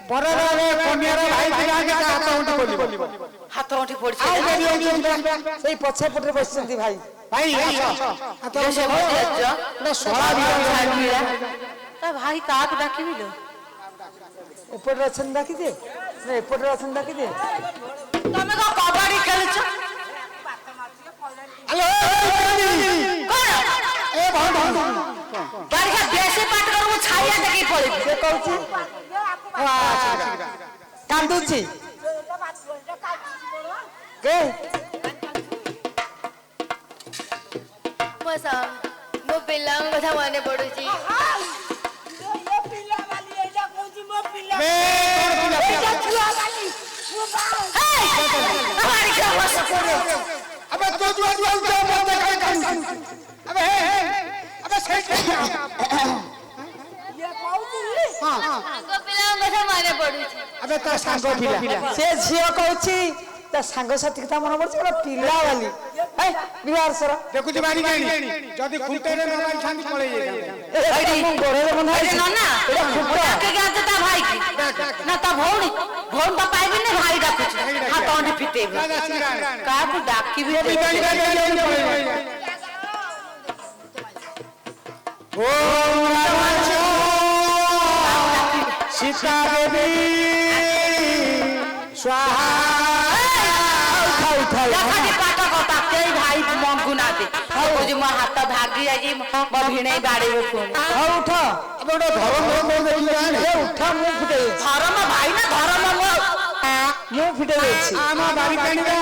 ବରରେ କନ୍ୟାର ଭାଇ ବିରାଜ ହାତ ଉଠି ବୋଲିବ ହାତ ଉଠି ପଡିଛି ସେଇ ପଛେ ପଟରେ ବସିଛନ୍ତି ଭାଇ ଭାଇ ହାତ ସେ ବସି ଆଛ ନା ଶଳା ବିରାଜ ତା ଭାଇ କାହାକୁ ଡାକିବି ଲୋ ଏପଟରେ ଅଛନ୍ତି ଡାକିଦେ ନା ଏପଟରେ ଅଛନ୍ତି ଡାକିଦେ ତମେ କଣ କବାଡି ଖେଳୁଛ ହ୍ୟାଲୋ କଣ ଏ ଭଣ୍ଡ ଗାଡିଆ ବେଶୀ ପାଠ କର ମୁଁ ଛାଇଆ ଦେଖି ପଳେଇବି ସେ କହୁଛି କାନ୍ଦୁଛି କେ ମୋ ପିଲାଙ୍କ କଥା ମନେ ପଡୁଛି अबे तो जो अबे अबे सही ये कहूची साଙ୍ଗ ପିଲାଙ୍କ କଥା ମନେ ପଡୁଛି अबे ता सांगो पिला ସେ ଝିଅ କହୁଛି ତା ସାଙ୍ଗସାଥି କଥା ମନେ ପଡୁଛି ପିଲା ବାଲି ବିହାର ସର देखु बारी गाड़ी जदी खुंटेरे न मारी छांदी पळे ଗୋଡରେ ବନ୍ଧା ହେଇଛି ନନା ଡାକେ ଗାଁତେ ତା ଭାଇ କି ନା ତା ଭଉଣୀ ଭଉଣୀ ତ ପାଇବିନି ଭାଇ ଡାକୁଛି ହାତ ଅଣ୍ଠି ଫିଟେଇବି କାହାକୁ ଡାକିବି ओम नमः सीता देवी स्वाहा ଭାଇ ମଙ୍ଗୁ ନାହାନ୍ତି କହୁଛି ମୋ ହାତ ଭାଗି ଯାଇଛି ମୋ ଭିଣେଇ ବାଡେଇବ ପୁଣି ଉଠ अबे धर्म ଉଠ ମୁଁ ଫିଟେଇ ଦେଇଛି ଧରମ ଭାଇ ନା ଧରମ ମୁଁ ଫିଟେଇ ଦେଇଛି ଆମ ବାରି କାଣିବା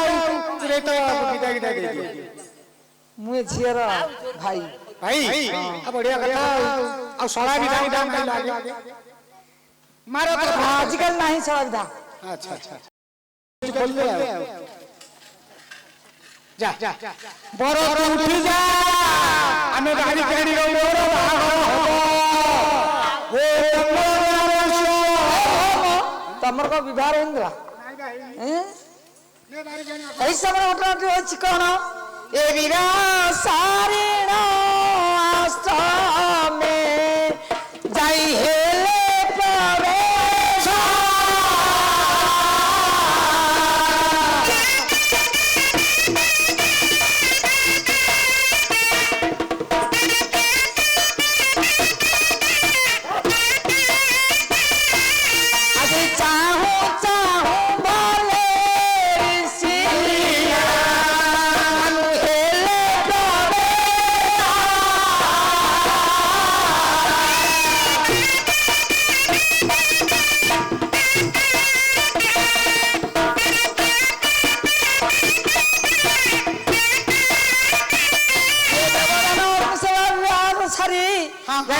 ରେ ତ ଗୀତା ଗୀତା ଦେଇ ମୁଁ ଏ ଝିଅର ଭାଇ भाई आ बढ़िया कथा आ सळा भी दाम दाम लागे मारो तो आजकल नहीं सवादा अच्छा अच्छा खोल दे जा बर तो उठी जा हमें बारी काणी रो मोर बाहागर हबो तमर को विवाह होंगे ऐसा बड़ा उठा होची कोन ए वीरा सारेण आश्रम में जाई हेले प्रवेश अरे चाहूं चाहूं बोले ऋषिया हेले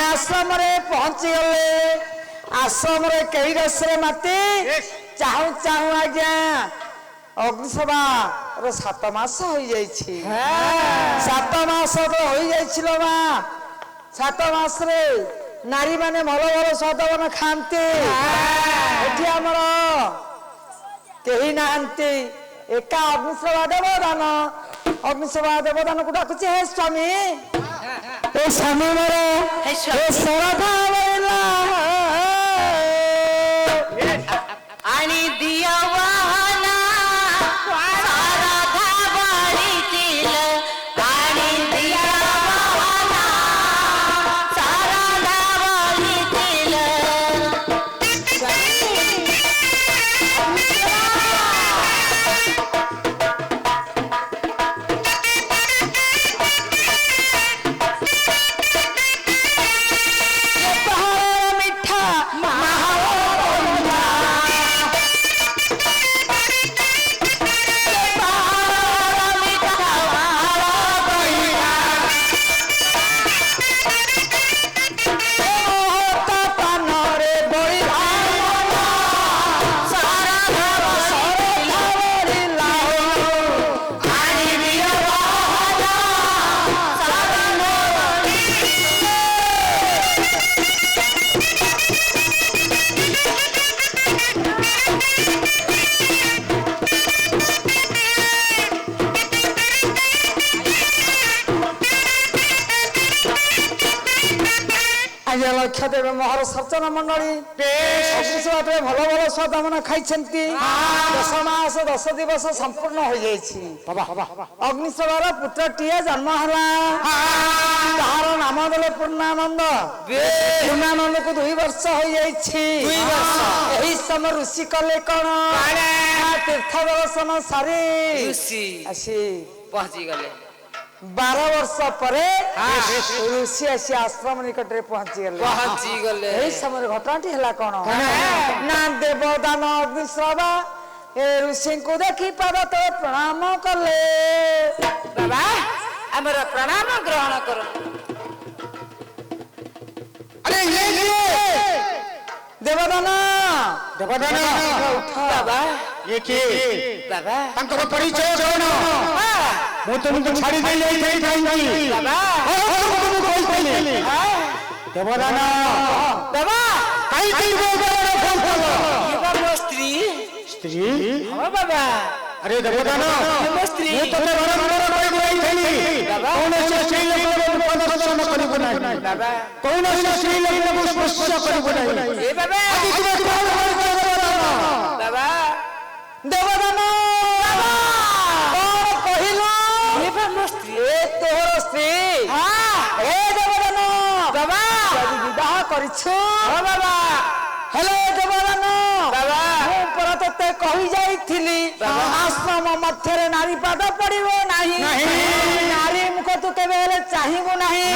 आश्रम पहुंची गले आश्रम कई रसरे मते चाहू चाहू आज्ञा अग्निसभा रो 7 मास हो जाई छी 7 मास तो हो जाई छिलो मा 7 मास रे नारी माने भलो भलो सदवन खानते एठी हमर केही नांती एका अग्निसभा देवदान को डाकुची हे स्वामी ए स्वामी मोरे हे सरधा वेला आणि दिया वाहना सरधा बळीतील आणि दिया वाहना सरधा बळीतील मिठा ଲକ୍ଷ୍ୟ ଦେବେ ମହର ସର୍ଜନ ମଣ୍ଡଳୀ ଅଗ୍ନିଶବାଟରେ ଭଲ ଭଲ ସ୍ୱାଦମାନ ଖାଇଛନ୍ତି 10 ମାସ 10 ଦିବସ ସମ୍ପୂର୍ଣ୍ଣ ହୋଇଯାଇଛି ଅଗ୍ନିଶବାର ପୁତ୍ରଟିଏ ଜନ୍ମ ହେଲା ତାହାର ନାମ ଦେଲେ ପୂର୍ଣ୍ଣାନନ୍ଦ ପୂର୍ଣ୍ଣାନନ୍ଦକୁ 2 ବର୍ଷ ହୋଇଯାଇଛି ଏହି ସମୟ ଋଷି କଲେ କଣ ତୀର୍ଥ ଦର୍ଶନ ସାରି ଆସି ପହଞ୍ଚି ଗଲେ 12 ବର୍ଷ ପରେ ଋଷି ଆସି ଆଶ୍ରମ ନିକଟରେ ପହଞ୍ଚି ଗଲେ ଏହି ସମୟରେ ଘଟଣାଟି ହେଲା କଣ ନା ଦେବଦାନ ଅଗ୍ନିଶ୍ରବା ଏ ଋଷିଙ୍କୁ ଦେଖି ପାଦ ତଳେ ପ୍ରଣାମ କଲେ ବାବା ଆମର ପ୍ରଣାମ ଗ୍ରହଣ କର ଦେବଦାନ ବାବା ये के ବାବା ତାଙ୍କର ପରିଚୟ କଣ ମୁଁ ତୁମକୁ ଛାଡ଼ି ଦେଇ ଯାଇଥାନ୍ତି ବାବା ମୁଁ କହିଥିଲି ଦେବଦାନ ବାବା କାହିଁକି ଫୋନ କଲ ଇଏ ବା ମୋ ସ୍ତ୍ରୀ ସ୍ତ୍ରୀ ହଁ ବାବା ଆରେ ଦେବଦାନ ମୋ ସ୍ତ୍ରୀ ମୁଁ ତତେ ବାରମ୍ବାର କହିଯାଇଥିଲି କୌଣସି ସ୍ତ୍ରୀ ଲୋକଙ୍କୁ ପ୍ରଦର୍ଶନ କରିବୁ ନାହିଁ ବାବା କୌଣସି ସ୍ତ୍ରୀ ଲୋକଙ୍କୁ ସ୍ପର୍ଶ କରିବୁ ନାହିଁ ଏ ବାବା ଆଜି ତୁମେ କଣ କରୁଛ ବାବା ଦେବଦାନ କଣ କହିଲୁ ଇଏ ବା ମୋ ସ୍ତ୍ରୀ ଏ ତୋର ସ୍ତ୍ରୀ ଏ ଦେବଦାନ ବାବା ଆଜି ବିବାହ କରିଛୁ ହଁ ବାବା ହେଲେ ଦେବଦାନ ବାବା ମୁଁ ପରା ତତେ କହି ଯାଇଥିଲି ଆଶ୍ରମ ମଧ୍ୟରେ ନାରୀ ପାଦ ପଡିବ ନାହିଁ ନାରୀ ମୁଖ ତୁ କେବେ ହେଲେ ଚାହିଁବୁ ନାହିଁ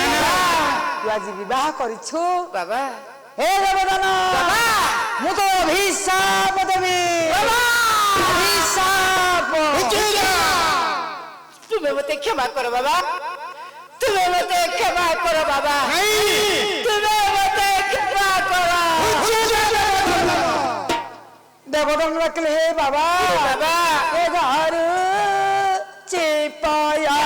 ତୁ ଆଜି ବିବାହ କରିଛୁ ବାବା ହେ ଦେବଦାନ ମୁଁ ତ ଅଭିଶାପ ଦେବି ଅଭିଶାପ ତୁମେ ମତେ କ୍ଷମା କର ବାବା ତୁମେ ମତେ କ୍ଷମା କର ବାବା ତୁମେ ମତେ କ୍ଷମା କର দেবদন রাখলে হে বাবা বাবা এ ঘর চেপায়া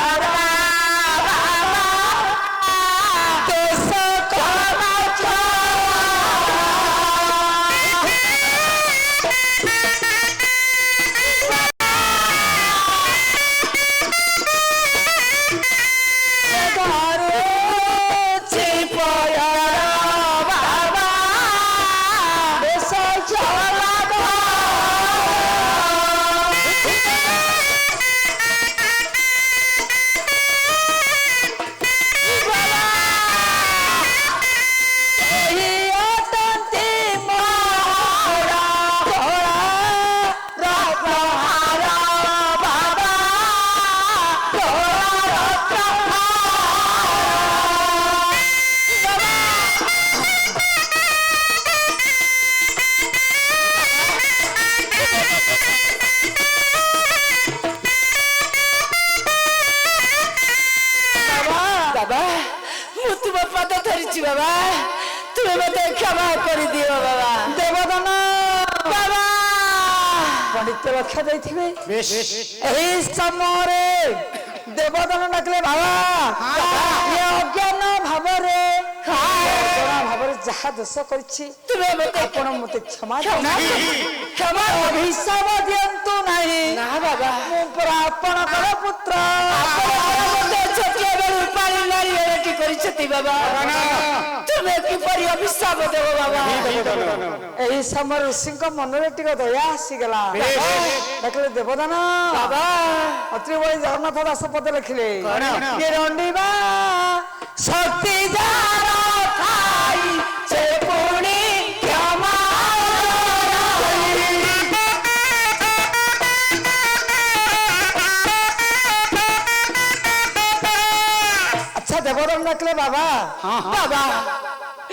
बाबा ମୁଁ ତୁମ ପାଦ ଧରିଛି ବାବା ତୁମେ ମତେ କ୍ଷମା କରିଦିଅ ବାବା দেবদন ବାବା পণ্ডিত লক্ষ্য ଦେଇଥିବେ ଏହି ସମୟରେ ଦେବଦନ ଡାକିଲେ ବାବା ଇଏ ଅଜ୍ଞାନ ଭାବରେ ଭାବରେ ଯାହା ଦୋଷ କରିଛି ତୁମେ ମତେ ଆପଣ ମତେ କ୍ଷମା କ୍ଷମା ଅଭିଶାପ ଦିଅନ୍ତୁ ନାହିଁ ନା ବାବା ମୁଁ ପରା ଆପଣଙ୍କର ପୁତ୍ର ମତେ ଛୋଟିଆ ବେଳୁ ପାଳି ନାରୀ ଏଠି କରିଛନ୍ତି ବାବା ତୁମେ କିପରି ଅଭିଶାପ ଦେବ ବାବା ଏହି ସମୟ ଋଷିଙ୍କ ମନରେ ଟିକେ ଦୟା ଆସିଗଲା ଡାକିଲେ ଦେବଦାନ ବାବା ଅତ୍ରି ବଳି ଜଗନ୍ନାଥ ଦାସ ପଦ ଲେଖିଲେ କିଏ ରଣ୍ଡିବା ଶକ୍ତି ଯାର ଥାଇ ସେ ପୁଣି କ୍ଷମା ଆଚ୍ଛା ଦେବଦାନ ଡାକିଲେ ବାବା ବାବା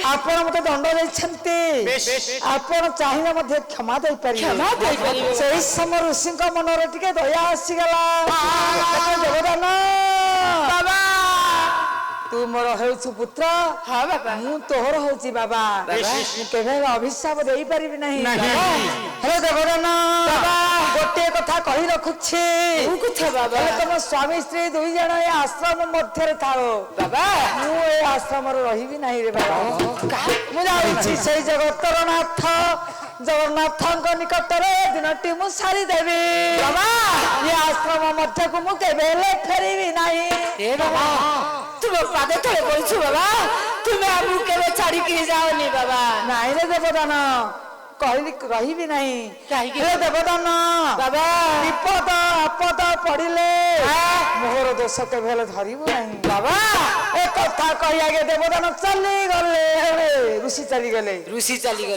ଆପଣ ମତେ ଦଣ୍ଡ ଦେଇଛନ୍ତି ଆପଣ ଚାହିଁଲେ ମଧ୍ୟ କ୍ଷମା ଦେଇପାରିବେ ସେହି ସମୟ ଋଷିଙ୍କ ମନରେ ଟିକେ ଦୟା ଆସିଗଲା ଦେବଦାନ ବାବା ତୁ ମୋର ହେଉଛୁ ପୁତ୍ର ହଁ ବାବା ମୁଁ ତୋର ହଉଛି ବାବା କେବେ ଅଭିଶାପ ଦେଇପାରିବି ନାହିଁ ହେଲେ ଦେବଦାନ ଗୋଟିଏ କଥା କହି ରଖୁଛି ବାବା ତମ ସ୍ୱାମୀ ସ୍ତ୍ରୀ 2 ଜଣ ଏ ଆଶ୍ରମ ମଧ୍ୟରେ ଥାଅ ବାବା ମୁଁ ଏ ଆଶ୍ରମରେ ରହିବି ନାହିଁ ରେ ବାବା ମୁଁ ଯାଉଛି ସେଇ ଜଗତର ନାଥ ଜଗନ୍ନାଥଙ୍କ ନିକଟରେ ଦିନଟି ମୁଁ ସାରିଦେବି ବାବା ଏ ଆଶ୍ରମ ମଧ୍ୟକୁ ମୁଁ କେବେ ହେଲେ ଫେରିବି ନାହିଁ ଏ ବାବା ତୁମ ପାଦ ତଳେ ପଡୁଛୁ ବାବା ତୁମେ ଆମକୁ କେବେ ଛାଡିକି ଯାଅନି ବାବା ନାଇଁ ରେ ଦେବଦାନ କହିଲି ରହିବି ନାହିଁ କାହିଁକି? ହେ ଦେବଦାନ ବାବା ବିପଦ ଆପଦ ପଡିଲେ ମୋର ଦୋଷ କେବେ ହେଲେ ଧରିବୁ ନାହିଁ ବାବା ଏ କଥା କହି ଆଗେ ଦେବଦାନ ଚାଲିଗଲେ ଋଷି ଚାଲିଗଲେ ଋଷି ଚାଲିଗଲେ